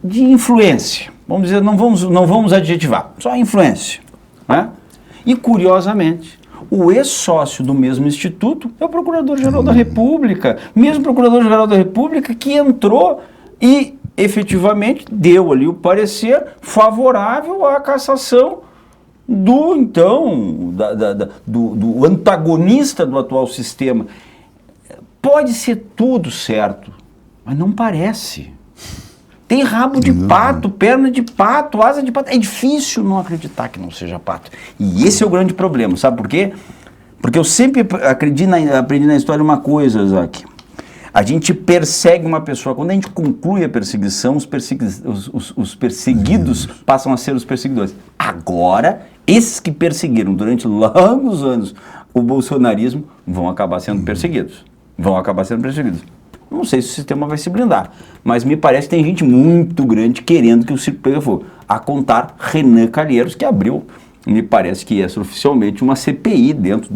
de influência. Vamos dizer, não vamos adjetivar, só influência. Né? E, curiosamente, o ex-sócio do mesmo instituto é o Procurador-Geral da República, mesmo Procurador-Geral da República que entrou e efetivamente deu ali o parecer favorável à cassação do, então, do antagonista do atual sistema. Pode ser tudo certo, mas não parece. Tem rabo de pato, perna de pato, asa de pato. É difícil não acreditar que não seja pato. E esse é o grande problema, sabe por quê? Porque eu sempre aprendi na história uma coisa, Isaac. A gente persegue uma pessoa. Quando a gente conclui a perseguição, os perseguidos passam a ser os perseguidores. Agora, esses que perseguiram durante longos anos o bolsonarismo vão acabar sendo perseguidos. Não sei se o sistema vai se blindar, mas me parece que tem gente muito grande querendo que o circo pegue fogo. A contar Renan Calheiros, que abriu, me parece que extraoficialmente, uma CPI dentro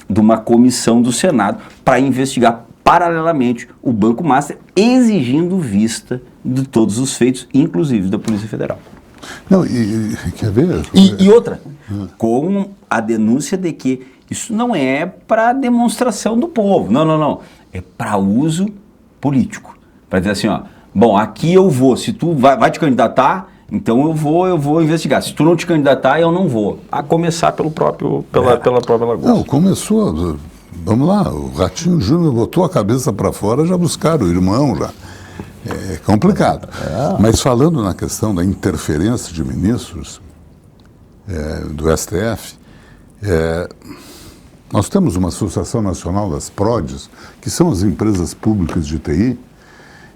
de uma comissão do Senado para investigar paralelamente o Banco Master, exigindo vista de todos os feitos, inclusive da Polícia Federal. Não, quer ver? E outra, com a denúncia de que isso não é para demonstração do povo, não. É para uso político. Para dizer assim, ó, bom, aqui eu vou, se tu vai te candidatar, então eu vou investigar. Se tu não te candidatar, eu não vou. A começar pela própria Lagoa. Não, começou, vamos lá, o Ratinho Júnior botou a cabeça para fora, já buscaram o irmão, já. É complicado. Mas falando na questão da interferência de ministros do STF, nós temos uma Associação Nacional das PRODES, que são as empresas públicas de TI,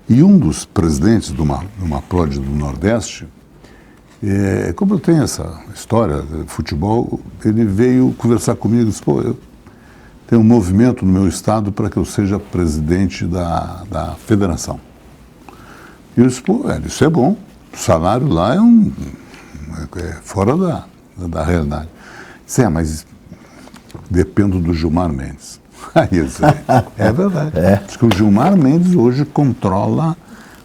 e um dos presidentes de uma PRODE do Nordeste, como eu tenho essa história de futebol, ele veio conversar comigo e disse, pô, eu tenho um movimento no meu estado para que eu seja presidente da federação. E eu disse, pô, velho, isso é bom, o salário lá é fora da realidade. Disse, mas dependo do Gilmar Mendes. Aí eu disse, é verdade. Diz que o Gilmar Mendes hoje controla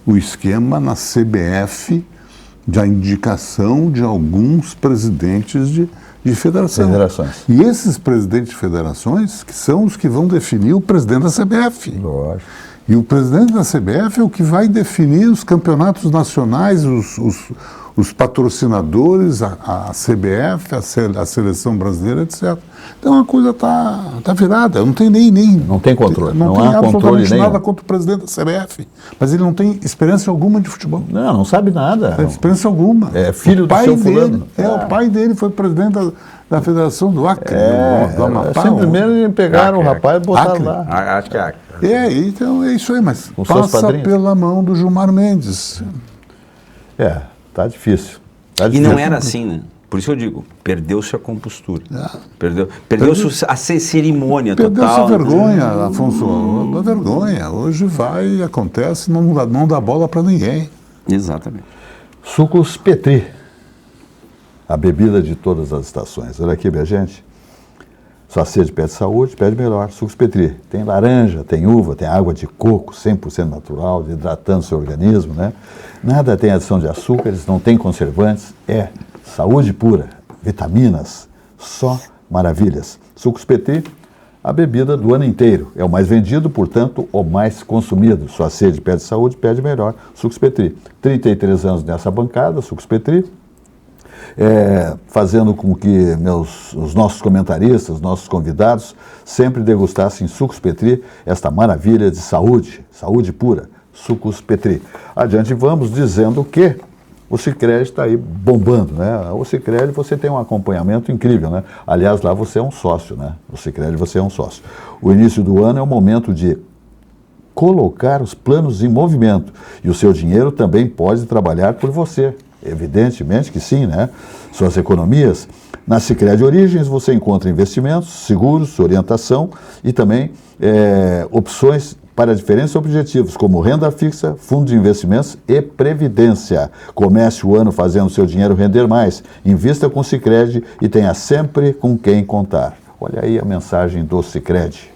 o esquema na CBF da indicação de alguns presidentes de federações. E esses presidentes de federações que são os que vão definir o presidente da CBF. Lógico. E o presidente da CBF é o que vai definir os campeonatos nacionais, os patrocinadores, a CBF, a seleção brasileira, etc. Então a coisa está virada, não tem nem... Não tem controle, não tem há absolutamente controle nada contra o presidente da CBF, mas ele não tem experiência alguma de futebol. Não sabe nada. Não tem experiência alguma. É filho do seu fulano. O pai dele foi presidente da Federação do Acre, do Amapá. Simplesmente pegaram o rapaz e botaram Acre. lá. Acho que é Acre. Então é isso aí, mas Com seus passa padrinhos. pela mão do Gilmar Mendes. Tá difícil. E não era assim, né? Por isso eu digo, perdeu-se a compostura. Perdeu-se a cerimônia total. Perdeu-se a vergonha, Afonso. A vergonha. Hoje vai, acontece, não dá bola para ninguém. Exatamente. Sucos Petri, a bebida de todas as estações. Olha aqui, minha gente. Sua sede pede saúde, pede melhor. Sucos Petri. Tem laranja, tem uva, tem água de coco, 100% natural, hidratando seu organismo, né? Nada tem adição de açúcares, não tem conservantes. É saúde pura, vitaminas, só maravilhas. Sucos Petri, a bebida do ano inteiro. É o mais vendido, portanto, o mais consumido. Sua sede pede saúde, pede melhor. Sucos Petri. 33 anos nessa bancada, Sucos Petri. Fazendo com que os nossos comentaristas, nossos convidados, sempre degustassem Sucos Petri, esta maravilha de saúde pura, Sucos Petri. Adiante vamos dizendo que o Sicredi está aí bombando, né? O Sicredi você tem um acompanhamento incrível, né? Aliás, lá você é um sócio, né? O Sicredi você é um sócio. O início do ano é o momento de colocar os planos em movimento e o seu dinheiro também pode trabalhar por você. Evidentemente que sim, né? Suas economias. Na Sicredi Origens você encontra investimentos, seguros, orientação e também opções para diferentes objetivos, como renda fixa, fundo de investimentos e previdência. Comece o ano fazendo seu dinheiro render mais. Invista com o Sicredi e tenha sempre com quem contar. Olha aí a mensagem do Sicredi.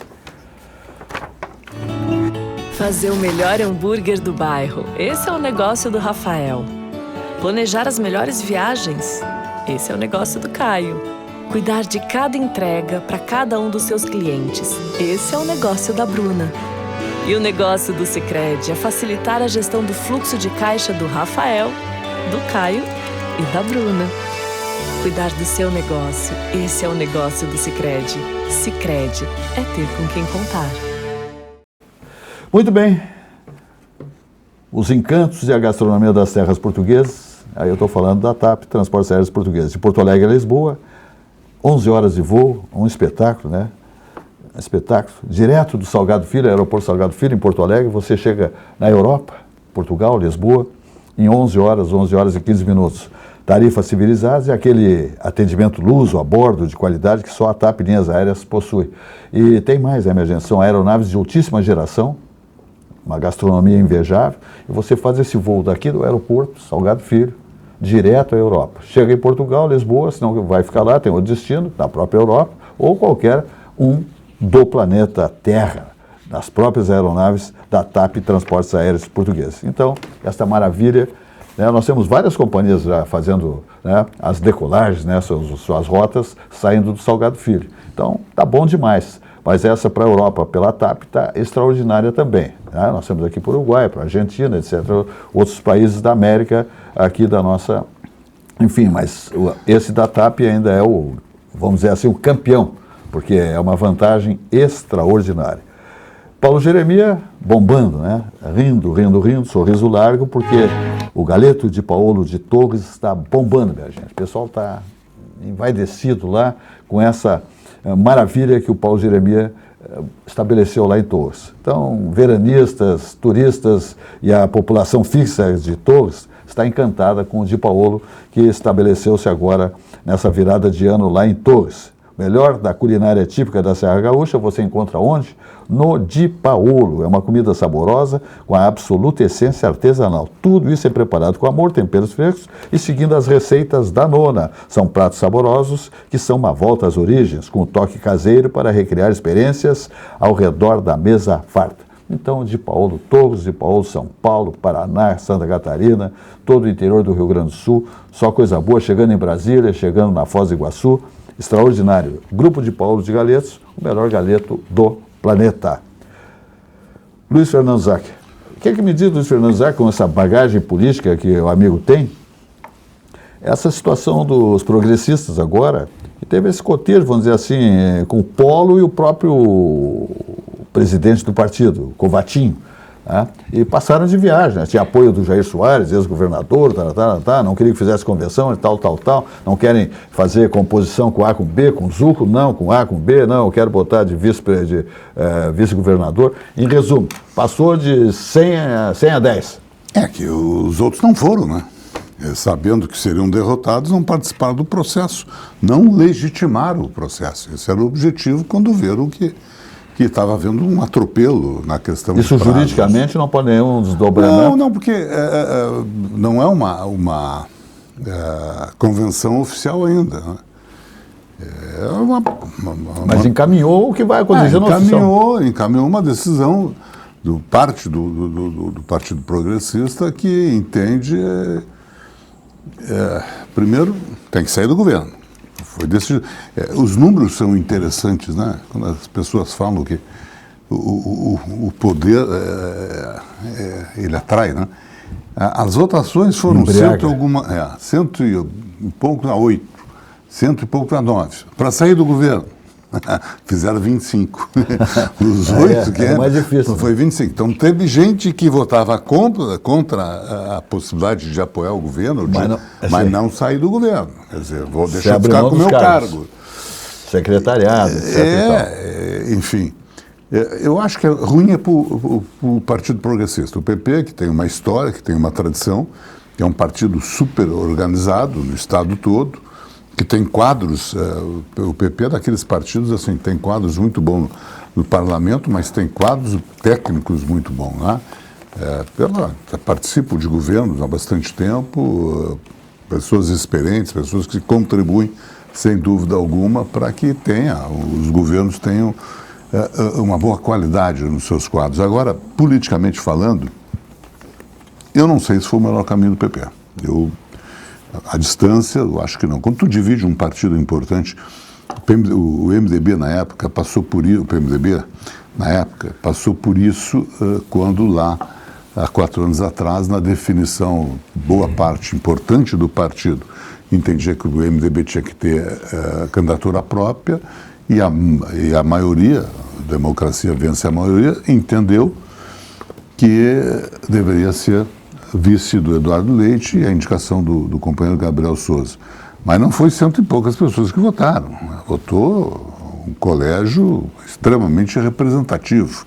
Fazer o melhor hambúrguer do bairro. Esse é o negócio do Rafael. Planejar as melhores viagens. Esse é o negócio do Caio. Cuidar de cada entrega para cada um dos seus clientes. Esse é o negócio da Bruna. E o negócio do Sicredi é facilitar a gestão do fluxo de caixa do Rafael, do Caio e da Bruna. Cuidar do seu negócio, esse é o negócio do Sicredi. Sicredi é ter com quem contar. Muito bem. Os encantos e a gastronomia das terras portuguesas. Aí eu estou falando da TAP, Transportes Aéreos Portugueses, de Porto Alegre a Lisboa, 11 horas de voo, um espetáculo, né? Espetáculo, direto do Salgado Filho, aeroporto Salgado Filho, em Porto Alegre, você chega na Europa, Portugal, Lisboa, em 11 horas e 15 minutos. Tarifas civilizadas e aquele atendimento luso a bordo de qualidade que só a TAP Linhas Aéreas possui. E tem mais, minha gente, são aeronaves de altíssima geração, uma gastronomia invejável, e você faz esse voo daqui do aeroporto Salgado Filho, direto à Europa. Chega em Portugal, Lisboa, senão vai ficar lá, tem outro destino, na própria Europa, ou qualquer um do planeta Terra, das próprias aeronaves da TAP Transportes Aéreos Portugueses. Então, esta maravilha, né, nós temos várias companhias já fazendo, né, as decolagens, né, suas rotas saindo do Salgado Filho. Então, tá bom demais. Mas essa para a Europa pela TAP está extraordinária também. Né? Nós temos aqui para o Uruguai, para a Argentina, etc. Outros países da América, aqui da nossa... Enfim, mas esse da TAP ainda é o, vamos dizer assim, o campeão, porque é uma vantagem extraordinária. Paulo Jeremia bombando, né? Rindo, sorriso largo, porque o galeto de Paulo de Torres está bombando, minha gente. O pessoal está envaidecido lá com essa maravilha que o Paulo Jeremia estabeleceu lá em Torres. Então, veranistas, turistas e a população fixa de Torres está encantada com o Di Paolo, que estabeleceu-se agora nessa virada de ano lá em Torres. O melhor da culinária típica da Serra Gaúcha você encontra onde? No Di Paolo. É uma comida saborosa com a absoluta essência artesanal. Tudo isso é preparado com amor, temperos frescos e seguindo as receitas da nona. São pratos saborosos que são uma volta às origens, com um toque caseiro para recriar experiências ao redor da mesa farta. Então, Di Paolo Torres, Di Paolo São Paulo, Paraná, Santa Catarina, todo o interior do Rio Grande do Sul, só coisa boa, chegando em Brasília, chegando na Foz do Iguaçu, extraordinário. Grupo Di Paolo de Galetos, o melhor galeto do planeta. Luiz Fernando Zac. O que me diz Luiz Fernando Zac com essa bagagem política que o amigo tem? Essa situação dos progressistas agora, que teve esse cotejo, vamos dizer assim, com o Polo e o próprio presidente do partido, Covatinho, né? E passaram de viagem, né? Tinha apoio do Jair Soares, ex-governador, não queria que fizesse convenção e tal, não querem fazer composição com A com B, com Zucco, não, com A com B, não, eu quero botar de vice-governador. Em resumo, passou de 100 a 10. É que os outros não foram, né? Sabendo que seriam derrotados, não participaram do processo, não legitimaram o processo. Esse era o objetivo quando viram que estava havendo um atropelo na questão isso juridicamente não pode nenhum desdobramento? Não, porque não é uma convenção oficial ainda. Né? Mas encaminhou o que vai acontecer no oficial. Encaminhou uma decisão do Partido Progressista que entende, primeiro, tem que sair do governo. Foi decidido. Os números são interessantes, né? Quando as pessoas falam que o poder ele atrai, né? As votações foram 100 e pouco a 8, 100 e pouco a 9, para sair do governo. Fizeram 25. Os 8 que é mais difícil, foi 25. Então teve gente que votava contra a possibilidade de apoiar o governo, mas não sair do governo. Quer dizer, vou deixar de ficar com o meu cargo. Secretariado, etc. Enfim, eu acho que ruim é para o Partido Progressista. O PP, que tem uma história, que tem uma tradição, que é um partido super organizado no Estado todo, que tem quadros, o PP é daqueles partidos, assim, tem quadros muito bons no parlamento, mas tem quadros técnicos muito bons, né? Participo de governos há bastante tempo, pessoas experientes, pessoas que contribuem, sem dúvida alguma, para que os governos tenham uma boa qualidade nos seus quadros. Agora, politicamente falando, eu não sei se foi o melhor caminho do PP. A distância, eu acho que não. Quando tu divide um partido importante, o MDB na época passou por isso, o PMDB na época, passou por isso quando lá, há 4 anos atrás, na definição, boa parte importante do partido entendia que o MDB tinha que ter candidatura própria e a maioria, a democracia vence a maioria, entendeu que deveria ser vice do Eduardo Leite e a indicação do companheiro Gabriel Souza. Mas não foi 100 e poucas pessoas que votaram. Votou um colégio extremamente representativo,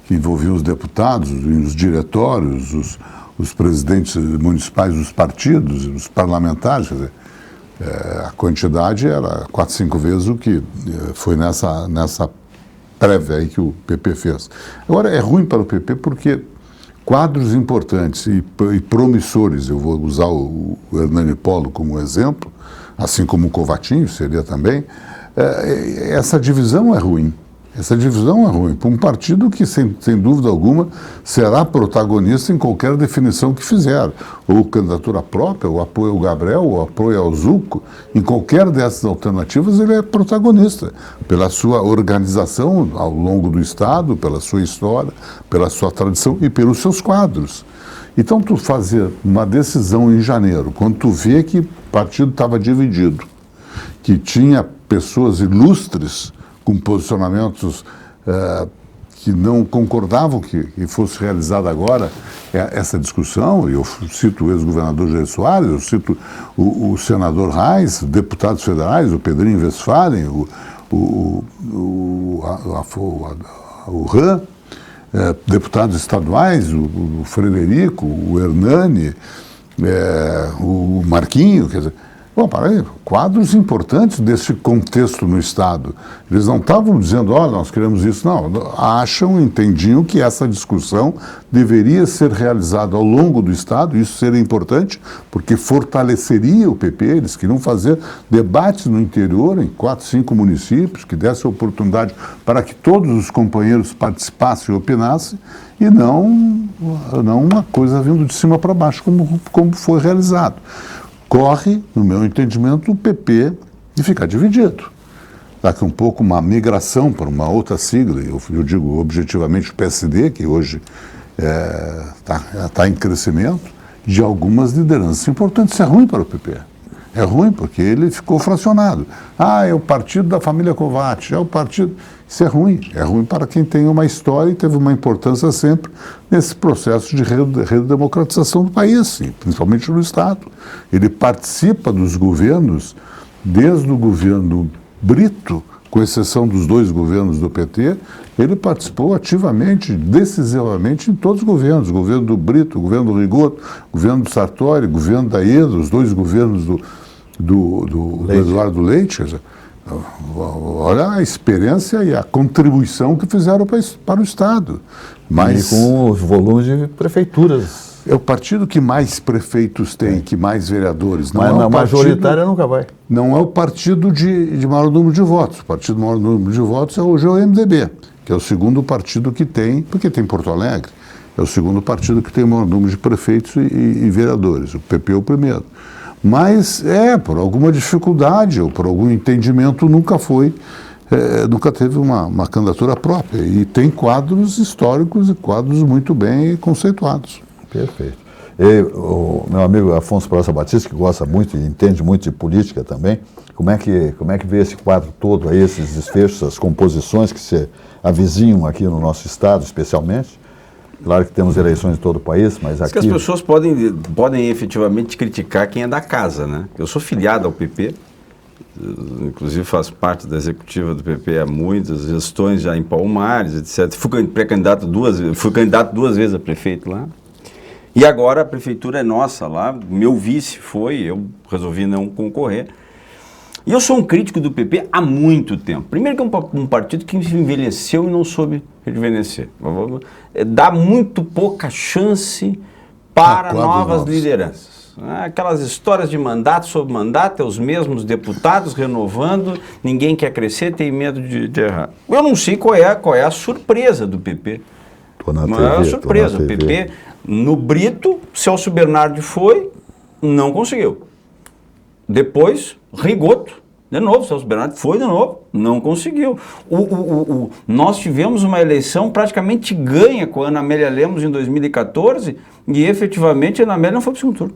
que envolvia os deputados, os diretórios, os presidentes municipais dos partidos, os parlamentares. Quer dizer, a quantidade era 4, 5 vezes o que foi nessa prévia aí que o PP fez. Agora, é ruim para o PP porque quadros importantes e promissores, eu vou usar o Hernani Polo como exemplo, assim como o Covatinho seria também, essa divisão é ruim. Essa divisão é ruim para um partido que, sem dúvida alguma, será protagonista em qualquer definição que fizer. Ou candidatura própria, ou apoio ao Gabriel, ou apoio ao Zucco. Em qualquer dessas alternativas, ele é protagonista. Pela sua organização ao longo do Estado, pela sua história, pela sua tradição e pelos seus quadros. Então, tu fazer uma decisão em janeiro, quando tu vê que o partido estava dividido, que tinha pessoas ilustres com posicionamentos que não concordavam que fosse realizada agora essa discussão, eu cito o ex-governador Jair Soares, eu cito o senador Reis, deputados federais, o Pedrinho Westphalen, o Ran, deputados estaduais, o Frederico, o Hernani, o Marquinho, quer dizer, bom, para aí, quadros importantes desse contexto no Estado. Eles não estavam dizendo, olha, nós queremos isso, não. Entendiam que essa discussão deveria ser realizada ao longo do Estado, isso seria importante, porque fortaleceria o PP, eles queriam fazer debates no interior, em 4, 5 municípios, que desse oportunidade para que todos os companheiros participassem e opinassem, e não uma coisa vindo de cima para baixo, como foi realizado. Corre, no meu entendimento, o PP de ficar dividido. Daqui um pouco uma migração para uma outra sigla, eu digo objetivamente o PSD, que hoje está em crescimento, de algumas lideranças importantes. Isso é ruim para o PP. É ruim porque ele ficou fracionado. É o partido da família Kovács, é o partido... Isso é ruim. É ruim para quem tem uma história e teve uma importância sempre nesse processo de redemocratização do país, principalmente no Estado. Ele participa dos governos, desde o governo Brito, com exceção dos 2 governos do PT, ele participou ativamente, decisivamente em todos os governos. O governo do Brito, o governo do Rigoto, o governo do Sartori, o governo da Ieda, os 2 governos do Eduardo Leite. Quer dizer, olha a experiência e a contribuição que fizeram para o Estado. Mas, e com os volumes de prefeituras. É o partido que mais prefeitos tem, que mais vereadores. Mas na majoritária nunca vai. Não é o partido de maior número de votos. O partido de maior número de votos hoje é o MDB, que é o segundo partido que tem, porque tem Porto Alegre, é o segundo partido que tem o maior número de prefeitos e vereadores. O PP é o primeiro. Mas, por alguma dificuldade ou por algum entendimento, nunca teve uma candidatura própria. E tem quadros históricos e quadros muito bem conceituados. Perfeito. O meu amigo Afonso Prosa Batista, que gosta muito e entende muito de política também, como é que vê esse quadro todo aí, esses desfechos, as composições que se avizinham aqui no nosso estado, especialmente? Claro que temos eleições em todo o país, mas aqui... que as pessoas podem efetivamente criticar quem é da casa, né? Eu sou filiado ao PP, inclusive faço parte da executiva do PP há muitas gestões já em Palmares, etc. Fui pré-candidato fui candidato 2 vezes a prefeito lá. E agora a prefeitura é nossa lá, meu vice eu resolvi não concorrer. E eu sou um crítico do PP há muito tempo. Primeiro que é um partido que envelheceu e não soube rejuvenescer. Dá muito pouca chance para novas lideranças. Aquelas histórias de mandato sobre mandato, é os mesmos deputados renovando, ninguém quer crescer, tem medo de errar. Eu não sei qual é a surpresa do PP. Não é a surpresa. O PP, no Brito, Celso Bernardi não conseguiu. Depois, Rigoto, De novo, Celso Bernardi foi de novo, não conseguiu. Nós tivemos uma eleição praticamente ganha com a Ana Amélia Lemos em 2014 e efetivamente a Ana Amélia não foi para o segundo turno.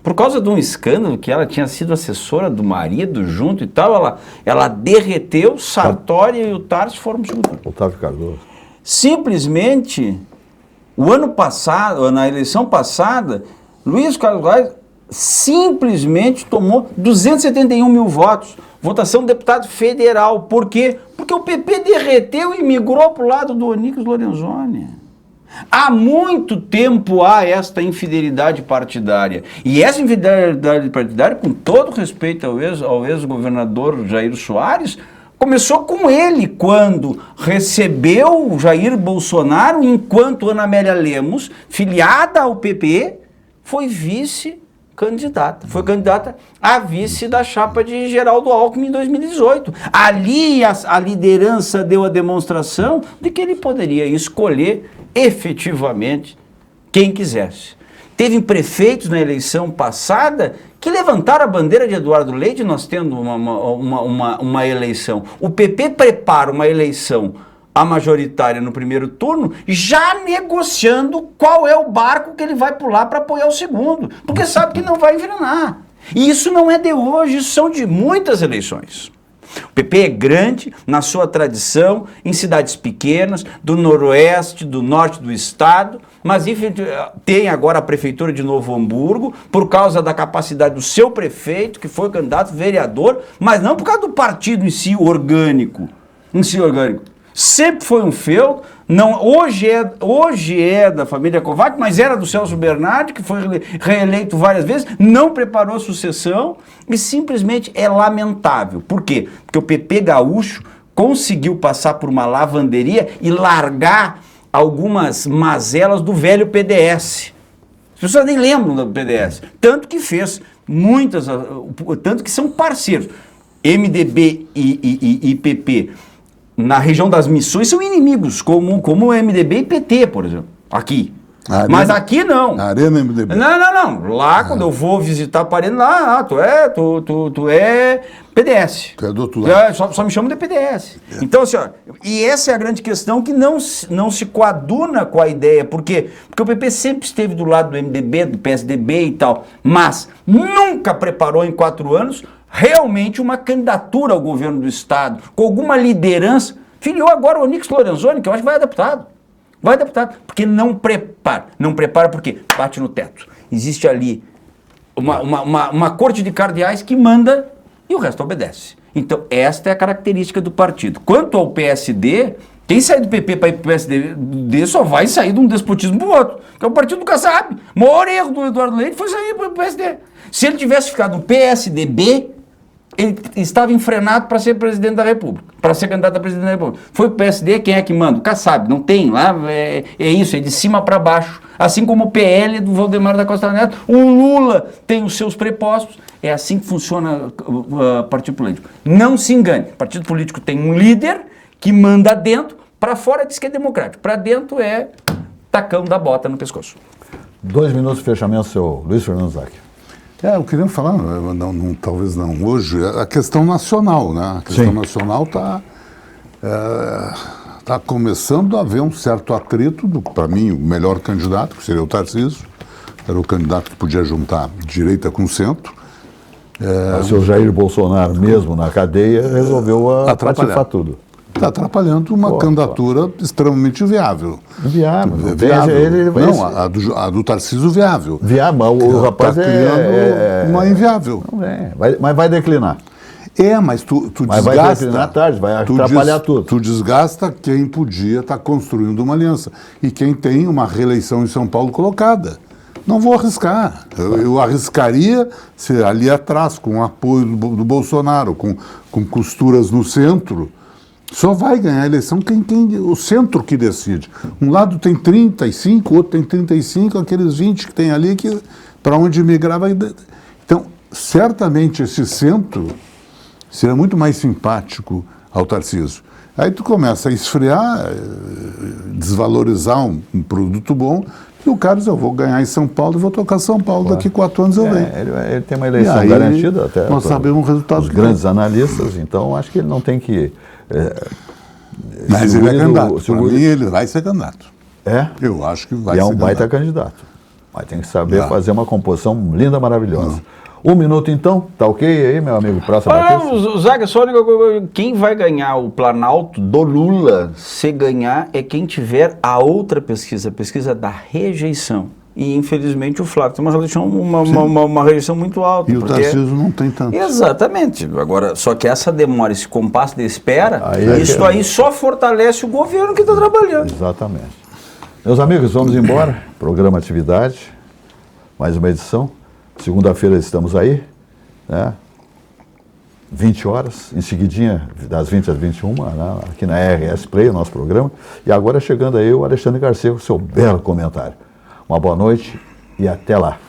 Por causa de um escândalo que ela tinha sido assessora do marido junto e tal, ela derreteu, Sartori e o Tarso foram para o segundo turno. Otávio Cardoso. Simplesmente, o ano passado, na eleição passada, Luiz Carlos Reis simplesmente tomou 271 mil votos. Votação do deputado federal. Por quê? Porque o PP derreteu e migrou para o lado do Onyx Lorenzoni. Há muito tempo há esta infidelidade partidária. E essa infidelidade partidária, com todo respeito ao ex-governador Jair Soares, começou com ele, quando recebeu Jair Bolsonaro, enquanto Ana Amélia Lemos, filiada ao PP, foi vice-candidata. Foi candidata a vice da chapa de Geraldo Alckmin em 2018. Ali a liderança deu a demonstração de que ele poderia escolher efetivamente quem quisesse. Teve prefeitos na eleição passada que levantaram a bandeira de Eduardo Leite, nós tendo uma eleição. O PP prepara uma eleição a majoritária no primeiro turno, já negociando qual é o barco que ele vai pular para apoiar o segundo, porque sabe que não vai engrenar. E isso não é de hoje, isso são de muitas eleições. O PP é grande na sua tradição, em cidades pequenas, do noroeste, do norte do estado, mas tem agora a prefeitura de Novo Hamburgo, por causa da capacidade do seu prefeito, que foi candidato vereador, mas não por causa do partido em si orgânico. Sempre foi um feudo, hoje é da família Kovács, mas era do Celso Bernardi, que foi reeleito várias vezes, não preparou a sucessão e simplesmente é lamentável. Por quê? Porque o PP gaúcho conseguiu passar por uma lavanderia e largar algumas mazelas do velho PDS. As pessoas nem lembram do PDS. Tanto que fez tanto que são parceiros. MDB e PP na região das Missões são inimigos, como o MDB e PT, por exemplo, aqui. Mas aqui não. Arena MDB. Não. Lá, quando eu vou visitar parente, lá, tu é PDS. Tu é do outro lado. Só me chamam de PDS. Então, assim, ó, e essa é a grande questão que não se coaduna com a ideia. Por quê? Porque o PP sempre esteve do lado do MDB, do PSDB e tal, mas nunca preparou em 4 anos realmente uma candidatura ao governo do estado, com alguma liderança. Filiou agora o Onyx Lorenzoni, que eu acho que vai a deputado. Porque não prepara. Não prepara porque bate no teto. Existe ali uma corte de cardeais que manda e o resto obedece. Então, esta é a característica do partido. Quanto ao PSD, quem sai do PP para ir para o PSD só vai sair de um despotismo para o outro, que é o partido do Kassab. O maior erro do Eduardo Leite foi sair para o PSD. Se ele tivesse ficado no PSDB, ele estava enfrenado para ser presidente da República, para ser candidato a presidente da República. Foi o PSD, quem é que manda? O Kassab, não tem lá, é isso, é de cima para baixo. Assim como o PL do Valdemar da Costa Neto, o Lula tem os seus prepostos. É assim que funciona o partido político. Não se engane, o partido político tem um líder que manda dentro, para fora diz que é democrático, para dentro é tacão da bota no pescoço. 2 minutos de fechamento, seu Luiz Fernando Zac. Eu queria falar, talvez não hoje, a questão nacional, né? A questão nacional está começando a haver um certo atrito, para mim, o melhor candidato, que seria o Tarcísio, era o candidato que podia juntar direita com centro. O seu Jair Bolsonaro, mesmo na cadeia, resolveu patifar tudo. Está atrapalhando uma candidatura extremamente viável. Viável. A do Tarcísio viável. Viável, o rapaz está criando uma inviável. Mas vai declinar. Mas tu mas desgasta... vai declinar tarde, vai atrapalhar tudo. Tu desgasta quem podia estar construindo uma aliança. E quem tem uma reeleição em São Paulo colocada. Não vou arriscar. Eu arriscaria se ali atrás, com o apoio do Bolsonaro, com costuras no centro. Só vai ganhar a eleição quem tem o centro que decide. Um lado tem 35, outro tem 35, aqueles 20 que tem ali, que para onde migrar vai... Então, certamente esse centro será muito mais simpático ao Tarcísio. Aí tu começa a esfriar, desvalorizar um produto bom E o cara diz, eu vou ganhar em São Paulo e vou tocar São Paulo, daqui 4 anos eu venho. Ele tem uma eleição aí, garantida até. Nós sabemos o resultado. Os grandes analistas, então acho que ele não tem que... Mas ele é candidato. Para mim, ele vai ser candidato. É? Eu acho que vai ser ser candidato. E é um baita candidato. Mas tem que saber fazer uma composição linda, maravilhosa. 1 minuto então, tá ok aí, meu amigo Praça Batista? Zaga, só quem vai ganhar o Planalto do Lula, se ganhar, é quem tiver a outra pesquisa, a pesquisa da rejeição. E infelizmente o Flávio tem uma rejeição muito alta. E o Tarcísio não tem tanto. Exatamente. Agora, só que essa demora, esse compasso de espera, isso aí só fortalece o governo que está trabalhando. Exatamente. Meus amigos, vamos embora. Programa Atividade, mais uma edição. Segunda-feira estamos aí, né? 20 horas, em seguidinha, das 20 às 21, né? Aqui na RS Play, o nosso programa. E agora chegando aí o Alexandre Garcia com o seu belo comentário. Uma boa noite e até lá.